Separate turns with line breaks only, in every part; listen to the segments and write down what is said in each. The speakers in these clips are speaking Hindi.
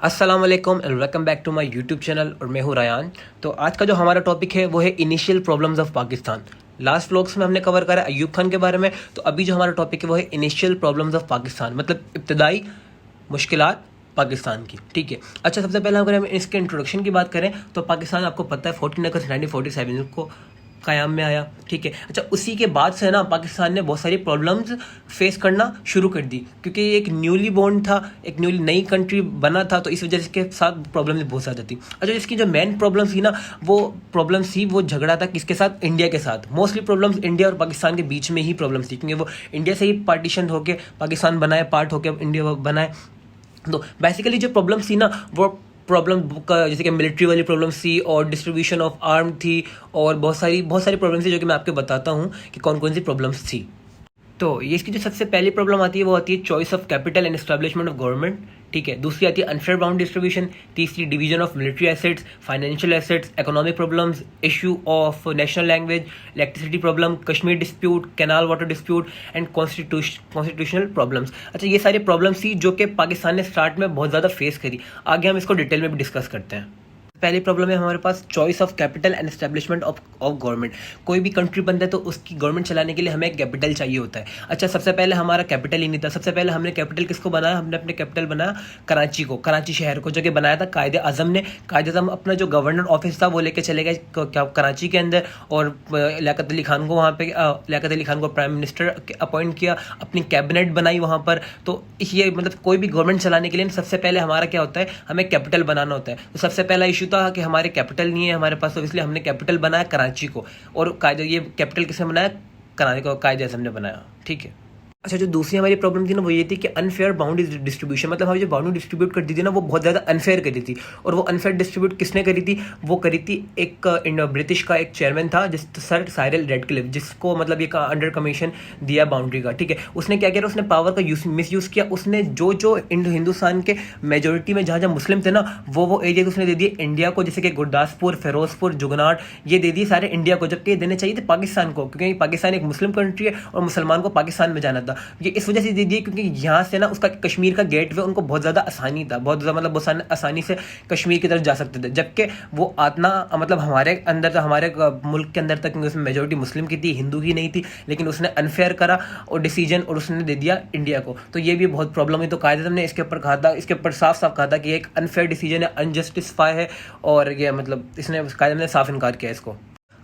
अस्सलाम वालेकुम and welcome back to my YouTube channel और मैं हूँ रायान। तो आज का जो हमारा टॉपिक है वो है initial problems of Pakistan. Last vlogs में हमने कवर करा अयूब खान के बारे में, तो अभी जो हमारा टॉपिक है वो है इनिशियल प्रॉब्लम्स ऑफ पाकिस्तान, मतलब इब्तदाई मुश्किलात पाकिस्तान की। ठीक है, अच्छा सबसे पहले अगर हम इसके इंट्रोडक्शन की बात करें तो पाकिस्तान आपको पता है 14 अगस्त 1947 को क़याम में आया। ठीक है, अच्छा उसी के बाद से ना पाकिस्तान ने बहुत सारी प्रॉब्लम्स फेस करना शुरू कर दी, क्योंकि ये एक न्यूली बॉर्न था, एक न्यूली नई कंट्री बना था, तो इस वजह से इसके साथ प्रॉब्लम्स बहुत ज़्यादा थी। अच्छा इसकी जो मेन प्रॉब्लम थी ना, वो झगड़ा था किसके साथ? इंडिया के साथ। मोस्टली प्रॉब्लम्स इंडिया और पाकिस्तान के बीच में ही प्रॉब्लम्स थी, क्योंकि वो इंडिया से ही पार्टीशन होकर पाकिस्तान बनाए, पार्ट होकर इंडिया बनाए। तो बेसिकली जो प्रॉब्लम्स थी ना, वो प्रॉब्लम का जैसे कि मिलिट्री वाली प्रॉब्लम्स थी और डिस्ट्रीब्यूशन ऑफ आर्म थी, और बहुत सारी प्रॉब्लम्स थी जो कि मैं आपको बताता हूँ कि कौन कौन सी प्रॉब्लम्स थी। तो ये इसकी जो सबसे पहली प्रॉब्लम आती है वो आती है choice of capital and establishment of government. ठीक है, दूसरी आती है अनफेयर बाउंड डिस्ट्रीब्यूशन, तीसरी division of military assets, financial assets, economic problems, issue of national language, electricity problem, Kashmir dispute, canal water dispute and constitutional problems. अच्छा ये सारी प्रॉब्लम्स थी जो कि पाकिस्तान ने स्टार्ट में बहुत ज़्यादा फेस करी। आगे हम इसको डिटेल में भी डिस्कस करते हैं। पहली प्रॉब्लम है हमारे पास choice of capital and establishment of government. कोई भी कंट्री बनता है तो उसकी गवर्नमेंट चलाने के लिए हमें एक कैपिटल चाहिए होता है। अच्छा सबसे पहले हमारा कैपिटल ही नहीं था। सबसे पहले हमने कैपिटल किसको बनाया? हमने अपने कैपिटल बनाया कराची को, कराची शहर को, जो कि बनाया था कायदे आजम ने। कायदे आजम अपना जो गवर्नर ऑफिस था वो लेके चले गए कराची के अंदर, और लियाकत अली खान को वहाँ पे लियाकत अली खान को प्राइम मिनिस्टर अपॉइंट किया, अपनी कैबिनेट बनाई वहाँ पर। तो ये मतलब कोई भी गवर्नमेंट चलाने के लिए सबसे पहले हमारा क्या होता है? हमें कैपिटल बनाना होता है। तो सबसे पहला इशू था कि हमारे कैपिटल नहीं है हमारे पास, तो इसलिए हमने कैपिटल बनाया कराची को, और कायदे ये कैपिटल किसने बनाया? कराची को कायदे आज़म ने बनाया। ठीक है, अच्छा जो दूसरी हमारी प्रॉब्लम थी ना वो ये थी कि अनफेयर बाउंड्री डिस्ट्रीब्यूशन, मतलब हमारी जो बाउंड्री डिस्ट्रीब्यूट कर दी थी ना वो बहुत ज़्यादा अनफेयर करी थी। और वो अनफेयर डिस्ट्रीब्यूट किसने करी थी? वो करी थी एक ब्रिटिश का एक चेयरमैन था जिस सर साइरल रेडक्लिफ, जिसको मतलब ये अंडर कमीशन दिया बाउंड्री का। ठीक है, उसने क्या किया? उसने पावर का मिस यूज़ किया। उसने जो हिंदुस्तान के मेजोरिटी में जहाँ मुस्लिम थे ना वो एरिया उसने दे दिए इंडिया को, जैसे कि गुरदासपुर, फिरोजपुर, जुगनाट, ये दे दिए सारे इंडिया को, जबकि देने चाहिए थे पाकिस्तान को, क्योंकि पाकिस्तान एक मुस्लिम कंट्री है और मुसलमान को पाकिस्तान में जाना था। ये इस वजह से दे दिए क्योंकि यहाँ से ना उसका कश्मीर का गेट वे उनको बहुत ज़्यादा आसानी था, बहुत ज़्यादा मतलब बहुत आसानी से कश्मीर की तरफ जा सकते थे, जबकि वो आतना मतलब हमारे अंदर था, हमारे मुल्क के अंदर तक, क्योंकि उसमें मेजोरिटी मुस्लिम की थी, हिंदू की नहीं थी। लेकिन उसने अनफेयर करा और डिसीजन, और उसने दे दिया इंडिया को। तो ये भी बहुत प्रॉब्लम है। तो कायदे आज़म ने इसके ऊपर कहा था, इसके ऊपर साफ साफ कहा था कि एक अनफेयर डिसीजन है, अनजस्टिफाई है, और ये मतलब इसने कायदे आज़म ने साफ इनकार किया इसको।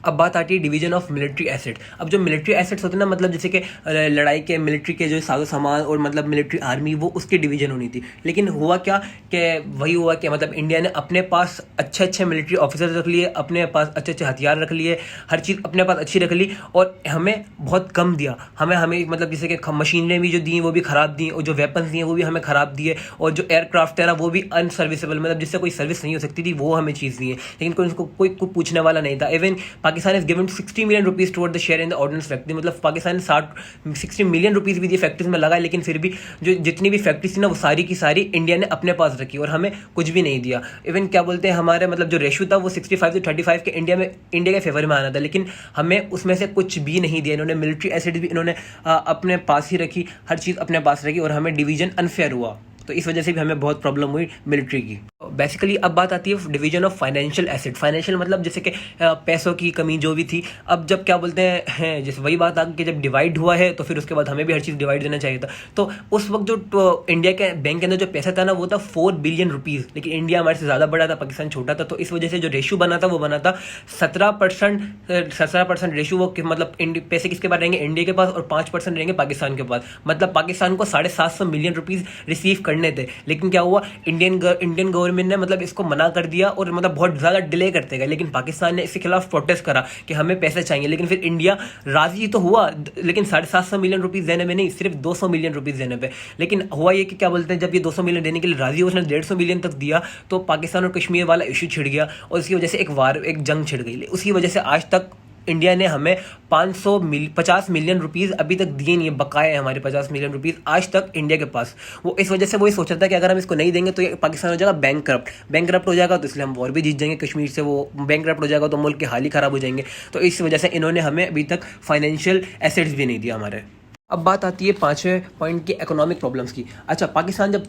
अब बात आती है डिवीजन ऑफ मिलिट्री एसेट। अब जो मिलिट्री एसेट्स होते हैं ना, मतलब जैसे कि लड़ाई के मिलिट्री के जो साजो सामान और मतलब मिलिट्री आर्मी, वो उसकी डिवीजन होनी थी। लेकिन हुआ क्या कि वही हुआ कि मतलब इंडिया ने अपने पास अच्छे मिलिट्री ऑफिसर्स रख लिए, अपने पास अच्छे हथियार रख लिए, हर चीज़ अपने पास अच्छी रख ली, और हमें बहुत कम दिया। हमें मतलब जैसे कि मशीनें भी जो दी वो भी ख़राब दी, और जो वेपन्स दिए वो भी हमें ख़राब दिए, और जो एयरक्राफ्ट है ना वो भी अनसर्विसेबल, मतलब जिससे कोई सर्विस नहीं हो सकती थी, वो हमें चीज़ दी है। लेकिन कोई पूछने वाला नहीं था। Even Pakistan is given 60 million rupees toward the share in the ordnance factory, मतलब पाकिस्तान ने 60 मिलियन रुपीज़ भी दिए फैक्ट्रीज में लगाए, लेकिन फिर भी जो जितनी भी फैक्ट्रीज थी ना वो सारी की सारी इंडिया ने अपने पास रखी और हमें कुछ भी नहीं दिया। इवन क्या बोलते हैं, हमारे मतलब जो रेशो था वो 65 से 35 के इंडिया के फेवर में आना था, लेकिन हमें उसमें से कुछ भी नहीं दिया। इन्होंने मिलिट्री एसेट भी इन्होंने अपने पास ही रखी, हर चीज़ अपने पास रखी, और हमें डिवीजन अनफेयर हुआ। तो इस वजह से भी हमें बहुत प्रॉब्लम हुई मिलिट्री की। बेसिकली अब बात आती है division of financial asset. Financial मतलब जैसे कि पैसों की कमी जो भी थी, अब जब क्या बोलते हैं जैसे वही बात आ गई कि जब डिवाइड हुआ है तो फिर उसके बाद हमें भी हर चीज़ डिवाइड देना चाहिए था। तो उस वक्त जो इंडिया के बैंक के अंदर जो पैसा था ना वो था 4 बिलियन रुपीज़, लेकिन इंडिया हमारे से ज़्यादा बड़ा था, पाकिस्तान छोटा था। तो इस वजह से जो रेशो बना था वो बना था 17% रेशो। वो मतलब पैसे किसके पास रहेंगे? इंडिया के पास, और 5% रहेंगे पाकिस्तान के पास। मतलब पाकिस्तान को 750 मिलियन रुपीज़ रिसीव करने थे। लेकिन क्या हुआ, इंडियन गवर्नमेंट ने मतलब इसको मना कर दिया, और मतलब बहुत ज़्यादा डिले करते गए। लेकिन पाकिस्तान ने इसके खिलाफ प्रोटेस्ट करा कि हमें पैसे चाहिए, लेकिन फिर इंडिया राजी तो हुआ, लेकिन 750 मिलियन रुपीज़ देने में नहीं, सिर्फ 200 मिलियन रुपीज़ देने पे। लेकिन हुआ ये कि क्या बोलते हैं, जब ये 200 मिलियन देने के लिए राजी हुआ, उसने 150 मिलियन तक दिया, तो पाकिस्तान और कश्मीर वाला इशू छिड़ गया, और इसकी वजह से एक जंग छिड़ गई। उसकी वजह से आज तक इंडिया ने हमें 50 मिलियन रुपीज़ अभी तक दिए नहीं है, बकाया है हमारे 50 मिलियन रुपीज़ आज तक इंडिया के पास। वो इस वजह से वो सोचा था कि अगर हम इसको नहीं देंगे तो ये पाकिस्तान हो जाएगा बैंक हो जाएगा, तो इसलिए हम वॉर भी जीत जाएंगे कश्मीर से। वो बैंक हो जाएगा तो मुल्क के हाल ही ख़राब हो जाएंगे। तो इस वजह से इन्होंने हमें अभी तक फाइनेंशियल एसेट्स भी नहीं दिया हमारे। अब बात आती है पांचवें पॉइंट की, इकोनॉमिक प्रॉब्लम्स की। अच्छा, पाकिस्तान जब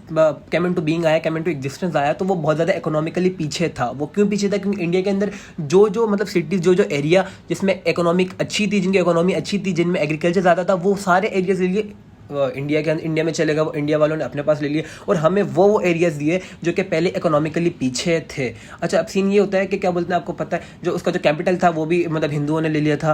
केम इनटू बीइंग आया, केम इनटू एग्जिस्टेंस आया, तो वो बहुत ज़्यादा इकोनॉमिकली पीछे था। वो क्यों पीछे था? क्योंकि इंडिया के अंदर जो मतलब सिटीज़, जो एरिया जिसमें इकोनॉमिक अच्छी थी, जिनकी इकोनॉमी अच्छी थी, जिनमें एग्रीकल्चर ज़्यादा था, वो सारे एरियाज ले लिए इंडिया के अंदर, इंडिया में चलेगा, वो इंडिया वालों ने अपने पास ले लिए और हमें वो एरियाज़ दिए जो कि पहले इकोनॉमिकली पीछे थे। अच्छा, अब सीन ये होता है कि क्या बोलते हैं, आपको पता है, जो उसका जो कैपिटल था वो भी मतलब हिंदुओं ने ले लिया था,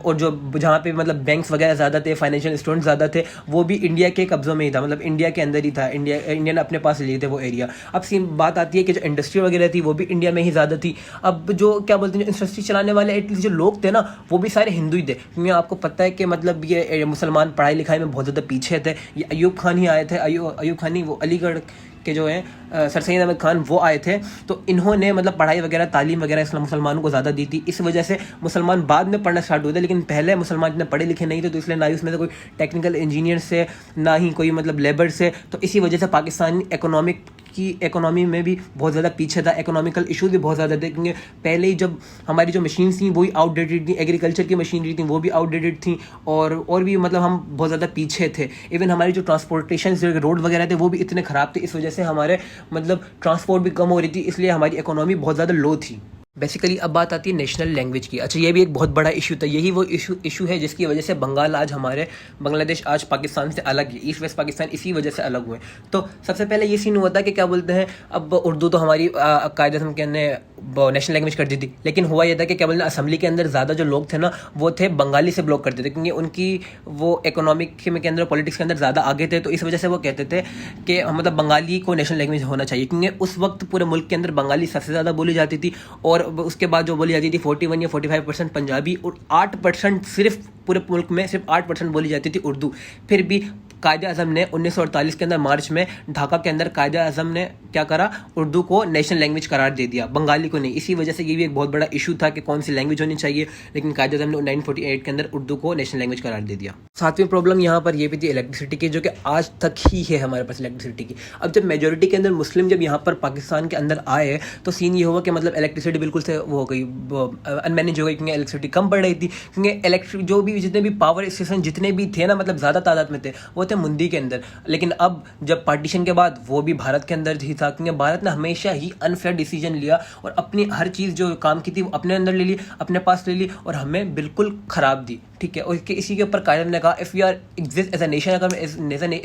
और जो जहाँ पे मतलब बैंक्स वगैरह ज़्यादा थे, फाइनेंशियल इंस्टीट्यूट ज़्यादा थे, वो भी इंडिया के कब्ज़ों में ही था, मतलब इंडिया के अंदर ही था। इंडिया ने अपने पास लिए थे वो एरिया। अब सीन बात आती है कि जो इंडस्ट्री वगैरह थी वो भी इंडिया में ही ज़्यादा थी। अब जो क्या बोलते हैं, जो इंडस्ट्री चलाने वाले एटलीस्ट जो लोग थे ना, वो भी सारे हिंदू ही थे, क्योंकि आपको पता है कि मतलब ये मुसलमान पढ़ाई लिखाई में बहुत ज़्यादा पीछे थे। ये अयूब खान ही आए थे, अयूब खान ही, वो अलीगढ़ के जो हैं सर सैयद अहमद खान, वो आए थे। तो इन्होंने मतलब पढ़ाई वगैरह, तालीम वगैरह इस्लाम मुसलमानों को ज़्यादा दी थी। इस वजह से मुसलमान बाद में पढ़ना स्टार्ट हुए थे, लेकिन पहले मुसलमान इतने पढ़े लिखे नहीं थे, तो इसलिए ना ही उसमें से कोई टेक्निकल इंजीनियर से, ना ही कोई मतलब लेबर से। तो इसी वजह से पाकिस्तान इकोनॉमी में भी बहुत ज़्यादा पीछे था। इकोनॉमिकल इशूज़ भी बहुत ज़्यादा थे, क्योंकि पहले ही जब हमारी जो मशीन थी वही आउटडेटेड थी, एग्रीकल्चर की मशीनरी थी वो भी आउटडेटेड थी, और भी मतलब हम बहुत ज़्यादा पीछे थे। इवन हमारी जो ट्रांसपोर्टेशन, जो रोड वगैरह थे, वो भी इतने ख़राब थे। इस वजह से हमारे मतलब ट्रांसपोर्ट भी कम हो रही थी, इसलिए हमारी इकोनॉमी बहुत ज़्यादा लो थी। बेसिकली अब बात आती है नेशनल लैंग्वेज की। अच्छा, ये भी एक बहुत बड़ा इशू था। यही वो इशू है जिसकी वजह से बंगाल आज हमारे, बांग्लादेश आज पाकिस्तान से अलग है, ईस्ट वेस्ट पाकिस्तान इसी वजह से अलग हुए। तो सबसे पहले ये सीन हुआ था कि क्या बोलते हैं, अब उर्दू तो हमारी कायदे हम कहने नेशनल लैंग्वेज कर दी थी, लेकिन हुआ यह था कि क्या बोलते हैं, असेंबली के अंदर ज़्यादा जो लोग थे ना, वो थे बंगाली से ब्लॉक करते थे, क्योंकि उनकी वो इकोनॉमिक के अंदर, पॉलिटिक्स के अंदर ज़्यादा आगे थे। तो इस वजह से वो कहते थे कि मतलब बंगाली को नेशनल लैंग्वेज होना चाहिए, क्योंकि उस वक्त पूरे मुल्क के अंदर बंगाली सबसे ज़्यादा बोली जाती थी, और उसके बाद जो बोली जाती थी 41 या 45% पंजाबी, और 8% सिर्फ पूरे मुल्क में सिर्फ 8% बोली जाती थी उर्दू। फिर भी कायदे आज़म ने 1948 के अंदर मार्च में ढाका के अंदर कायदे आज़म ने क्या करा, उर्दू को नेशनल लैंग्वेज करार दे दिया, बंगाली को नहीं। इसी वजह से ये भी एक बहुत बड़ा इशू था कि कौन सी लैंग्वेज होनी चाहिए, लेकिन कायदे आज़म ने 1948 के अंदर उर्दू को नेशनल लैंग्वेज करार दे दिया। सातवीं प्रॉब्लम यहाँ पर ये भी थी इलेक्ट्रिसिटी की, जो कि आज तक ही है हमारे पास इलेक्ट्रिसिटी की। अब जब मेजोरिटी के अंदर मुस्लिम जब यहाँ पर पाकिस्तान के अंदर आए, तो सीन ये हुआ कि मतलब इलेक्ट्रिसिटी बिल्कुल से वो हो गई, अनमैनेज हो गई, क्योंकि इलेक्ट्रिसिटी कम पड़ रही थी। क्योंकि इलेक्ट्रिक जो भी जितने भी पावर स्टेशन जितने भी थे ना, मतलब ज़्यादा तादाद में थे, वो थे मुंदी के अंदर। लेकिन अब जब पार्टीशन के बाद वो भी भारत के अंदर ही था, क्योंकि भारत ने हमेशा ही अनफेयर डिसीजन लिया और अपनी हर चीज़ जो काम की थी वो अपने अंदर ले ली, अपने पास ले ली, और हमें बिल्कुल ख़राब दी। ठीक है, और इसी के ऊपर कायदे ने कहा, if we are exist as a nation, अगर एज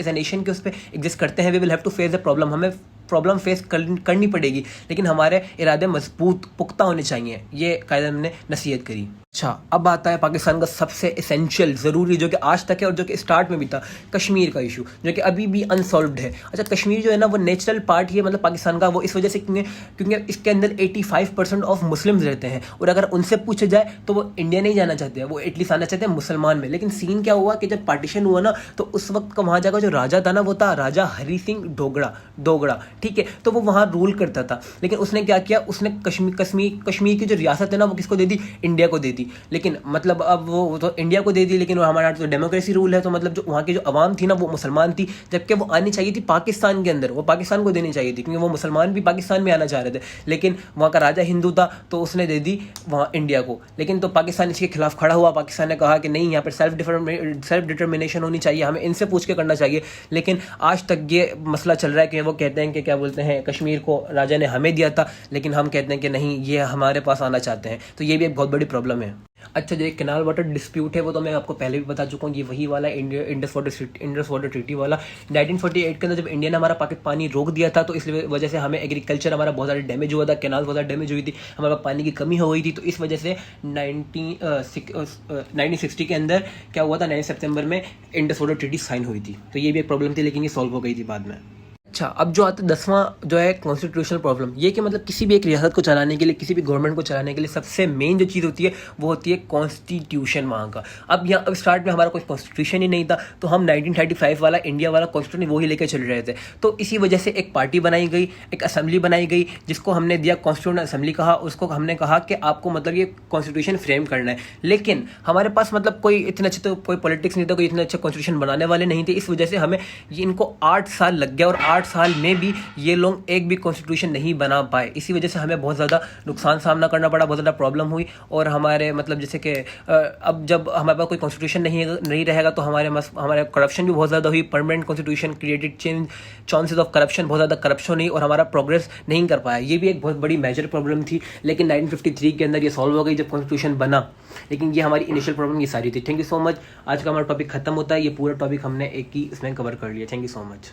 अ नेशन के उस पर एग्जिस्ट करते हैं, we will have to face the problem, हमें प्रॉब्लम फेस करनी पड़ेगी, लेकिन हमारे इरादे मजबूत पुख्ता होने चाहिए। ये कायदे ने नसीहत करी। अच्छा, अब आता है पाकिस्तान का सबसे एसेंशियल, ज़रूरी, जो कि आज तक है और जो कि स्टार्ट में भी था, कश्मीर का इशू, जो कि अभी भी अनसॉल्व्ड है। अच्छा, कश्मीर जो है ना, वो नेचुरल पार्ट ही है मतलब पाकिस्तान का। वो इस वजह से क्योंकि इसके अंदर 85% ऑफ मुस्लिम्स रहते हैं, और अगर उनसे पूछा जाए तो वो इंडिया नहीं जाना चाहते हैं, वो एटलीस्ट आना चाहते हैं मुसलमान में। लेकिन सीन क्या हुआ कि जब पार्टीशन हुआ ना, तो उस वक्त का वहाँ जाकर जो राजा था ना, वो था राजा हरी सिंह दोगड़ा। ठीक है, तो वो वहाँ रूल करता था, लेकिन उसने क्या किया, उसने कश्मीर की जो रियासत है ना, वो किसको दे दी, इंडिया को दे दी। लेकिन मतलब अब वो तो इंडिया को दे दी, लेकिन हमारा तो डेमोक्रेसी रूल है, तो मतलब जो वहाँ की जो आवाम थी ना, वो मुसलमान थी, जबकि वो आनी चाहिए थी पाकिस्तान के अंदर, वो पाकिस्तान को देनी चाहिए थी, क्योंकि वो मुसलमान भी पाकिस्तान में आना चाह रहे थे। लेकिन वहाँ का राजा हिंदू था, तो उसने दे दी वहाँ इंडिया को। लेकिन तो पाकिस्तान इसके खिलाफ खड़ा हुआ, पाकिस्तान ने कहा कि नहीं, यहाँ पर सेल्फ डिटर्मिनेशन होनी चाहिए, हमें इनसे पूछ के करना चाहिए। लेकिन आज तक ये मसला चल रहा है कि वो कहते हैं कि क्या बोलते हैं, कश्मीर को राजा ने हमें दिया था, लेकिन हम कहते हैं कि नहीं, ये हमारे पास आना चाहते हैं। तो ये भी एक बहुत बड़ी प्रॉब्लम है। अच्छा, जो कैनाल वाटर डिस्प्यूट है, वो तो मैं आपको पहले भी बता चुका हूँ, ये वही वाला इंडस वाटर ट्रीटी वाला। 1948 के अंदर जब इंडिया ने हमारा पानी रोक दिया था, तो इस वजह से हमें एग्रीकल्चर हमारा बहुत ज़्यादा डैमेज हुआ था, कैनाल बहुत ज़्यादा डैमेज हुई थी, हमारे पानी की कमी हो गई थी। तो इस वजह से 1960 के अंदर क्या हुआ था, 9 सितंबर में इंडस वाटर ट्रीटी साइन हुई थी। तो ये भी एक प्रॉब्लम थी, लेकिन ये सॉल्व हो गई थी बाद में। अच्छा, अब जो आता है 10वां जो है कॉन्स्टिट्यूशनल प्रॉब्लम, ये कि मतलब किसी भी एक रियासत को चलाने के लिए, किसी भी गवर्नमेंट को चलाने के लिए सबसे मेन जो चीज़ होती है वो होती है कॉन्स्टिट्यूशन वहाँ का। अब यहाँ अब स्टार्ट में हमारा कोई कॉन्स्टिट्यूशन ही नहीं था, तो हम 1935 वाला इंडिया वाला कॉन्स्टिट्यूशन वो ही लेकर चल रहे थे। तो इसी वजह से एक पार्टी बनाई गई, एक असेंबली बनाई गई, जिसको हमने दिया कॉन्स्टिट्यूशन असेंबली कहा। उसको हमने कहा कि आपको मतलब ये कॉन्स्टिट्यूशन फ्रेम करना है, लेकिन हमारे पास मतलब कोई इतने अच्छे तो कोई पॉलिटिक्स नहीं था, कोई इतने अच्छे कॉन्स्टिट्यूशन बनाने वाले नहीं थे। इस वजह से हमें इनको 8 साल लग गया, और 8 60 साल में भी ये लोग एक भी कॉन्स्टिट्यूशन नहीं बना पाए। इसी वजह से हमें बहुत ज़्यादा नुकसान सामना करना पड़ा, बहुत ज़्यादा प्रॉब्लम हुई। और हमारे मतलब जैसे कि अब जब हमारे पास कोई कॉन्स्टिट्यूशन नहीं रहेगा तो हमारे करप्शन भी बहुत ज़्यादा हुई। Permanent constitution created change chances of corruption, बहुत ज़्यादा करप्शन हुई और हमारा प्रोग्रेस नहीं कर पाया। ये भी एक बहुत बड़ी मेजर प्रॉब्लम थी, लेकिन 1953 के अंदर ये सॉल्व हो गई जब कॉन्स्टिट्यूशन बना। लेकिन ये हमारी इनिशियल प्रॉब्लम ये सारी थी। Thank you so much. आज का हमारा टॉपिक खत्म होता है। ये पूरा टॉपिक हमने एक ही इसमें कवर कर लिया। Thank you so much.